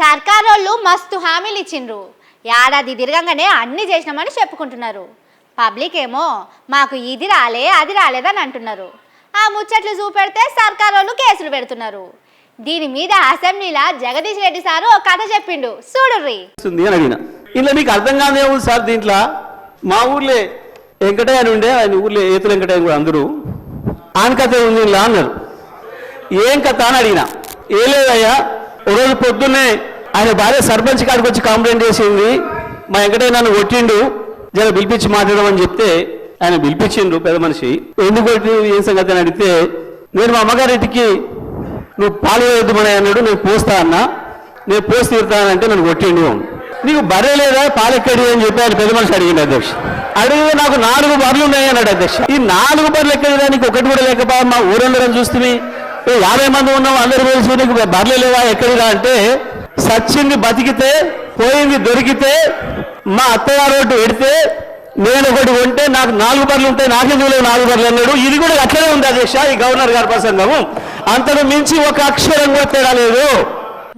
సర్కారోళ్ళు మస్తు హామీలు ఇచ్చిండ్రు. ఏడాది తిరగంగానే అన్ని చేసినామని చెప్పుకుంటున్నారు. పబ్లిక్ ఏమో మాకు ఇది రాలే అది రాలేదని అంటున్నారు. ఆ ముచ్చట్లు చూపెడితే సర్కారోళ్ళు కేసులు పెడుతున్నారు. దీని మీద అసెంబ్లీలో జగదీష్ రెడ్డి సారు ఒక కథ చెప్పిండు, చూడుర్రి. ఇలా మీకు అర్థం కాదేమో సార్, దీంట్లో మా ఊర్లే వెంకటయ్య అని ఉండే, ఆయన ఊర్లో ఏతులు వెంకటయ్య కూడా అందరూ ఆన కథ ఉంది ఇలా అన్నారు. ఏం కథ అని అడిగినా, ఏ లేదయ్యా, ఒకరోజు పొద్దున్నే ఆయన భార్య సర్పంచ్ కాడికి వచ్చి కంప్లైంట్ చేసింది, మా వెంకటయ్య నన్ను కొట్టిండు, జర పిలిపించి మాట్లాడమని చెప్తే ఆయన పిలిపించిండు పెద్ద మనిషి. ఎందుకు కొట్టి ఏం సంగతి అని అడిగితే, నేను మా అమ్మగారింటికి నువ్వు పాలు వేయద్దుమని అన్నాడు, నేను పోస్తా అన్నా, నేను పోసి తీరుతానంటే నన్ను కొట్టిండు. నీకు బర్రె లేదా పాలెక్కడి అని చెప్పి ఆయన పెద్ద మనిషి అడిగింది అధ్యక్ష. అడిగితే నాకు 4 బర్రెలు ఉన్నాయి అన్నాడు అధ్యక్ష. ఈ 4 బర్రెలు ఎక్కడిదా, నీకు ఒకటి కూడా లేకపో, మా ఊరందరం చూస్తుంది 50 మంది ఉన్నాం, అందరూ తెలుసు, నీకు బర్రెలు లేవా ఎక్కడిదా అంటే, సచ్చింది బతికితే పోయింది దొరికితే మా అత్తగారు ఒకటి పెడితే నేను ఒకటి కొంటే నాకు 4 బర్రెలు ఉంటాయి, నాకెందుకు లేవు 4 బర్రెలు అన్నాడు. ఇది కూడా అట్లనే ఉంది అధ్యక్ష ఈ గవర్నర్ గారి ప్రసంగము. అంతకు మించి ఒక అక్షరం కూడా తేడా లేదు.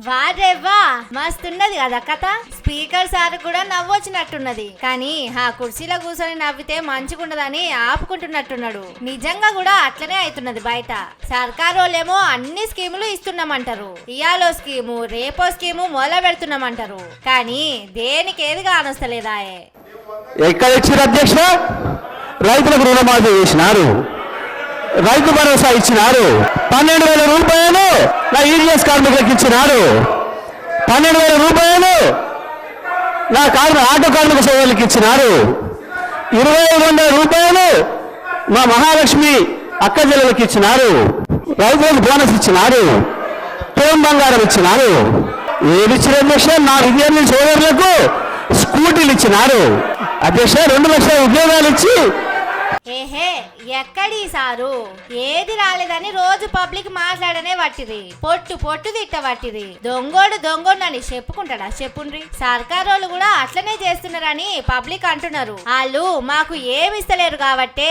వారేవా మస్తున్నది కదా కథ. స్పీకర్ సార్ కూడా నవ్వొచ్చినట్టున్నది, కానీ ఆ కుర్చీలో కూర్చొని నవ్వితే మంచిగుండదని ఆపుకుంటున్నట్టున్నాడు. నిజంగా కూడా అట్లనే అవుతున్నది బయట. సర్కారోళ్ళేమో అన్ని స్కీములు ఇస్తున్నామంటారు, ఇయాలో స్కీము రేపో స్కీము మొదలు పెడుతున్నామంటారు, కానీ దేనికి ఏది కానొస్తలేదా? ఎక్కడ ఇచ్చారు అధ్యక్ష? రైతులకు రుణమాఫీ చేసినారు, రైతు భరోసా ఇచ్చినారు, 12,000 రూపాయలు నా ఈడిఎస్ కార్మికులకు ఇచ్చినారు, 12,000 రూపాయలు నా ఆటో కార్మిక సోదరులకు ఇచ్చినారు, 2,500 రూపాయలు మా మహాలక్ష్మి అక్క చెల్లెలకు ఇచ్చినారు, రైతులకు బోనస్ ఇచ్చినారు, తోం బంగారం ఇచ్చినారు. ఏది ఇచ్చిన అధ్యక్ష? నా విద్యార్థి సోదరులకు స్కూటీలు ఇచ్చినారు అధ్యక్ష. 2 లక్షల ఉద్యోగాలు ఇచ్చి ఏహే ఎక్కడి సారు ఏది రాలేదని రోజు పబ్లిక్ మాట్లాడనే వట్టిరి, పొట్టు పొట్టు తిట్ట వట్టిరి. దొంగోడు అని చెప్పుకుంటాడా? చెప్పుండ్రి. సర్కారోళ్ళు కూడా అట్లనే చేస్తున్నారని పబ్లిక్ అంటున్నారు. వాళ్ళు మాకు ఏమి ఇస్తలేరు కాబట్టే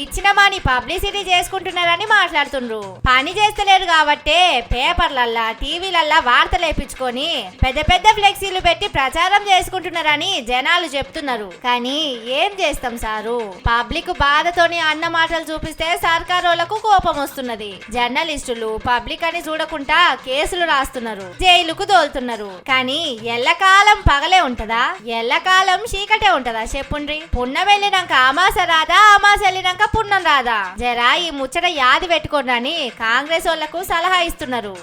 ఇచ్చినమాని పబ్లిసిటీ చేసుకుంటున్నారని మాట్లాడుతుండ్రు. పని చేస్తలేరు కాబట్టే పేపర్లల్లా టీవీలల్లా వార్తలు వేపించుకొని పెద్ద పెద్ద ఫ్లెక్సీలు పెట్టి ప్రచారం చేసుకుంటున్నారని జనాలు చెప్తున్నారు. కానీ ఏం చేస్తాం సారు, పబ్లిక్ బాధతోని అన్న మాటలు చూపిస్తే సర్కారోళ్లకు కోపం వస్తున్నది. జర్నలిస్టులు పబ్లిక్ అని చూడకుండా కేసులు రాస్తున్నారు, జైలుకు దోలుతున్నారు. కానీ ఎల్లకాలం పగలే ఉంటదా? ఎల్లకాలం చీకటే ఉంటదా? చెప్పుండ్రి. పున్నం వెళ్ళినాక అమాస రాదా, అమాస వెళ్ళినాక పున్నం రాదా? జరా ఈ ముచ్చట యాది పెట్టుకోండి అని కాంగ్రెస్ వాళ్లకు సలహా ఇస్తున్నారు.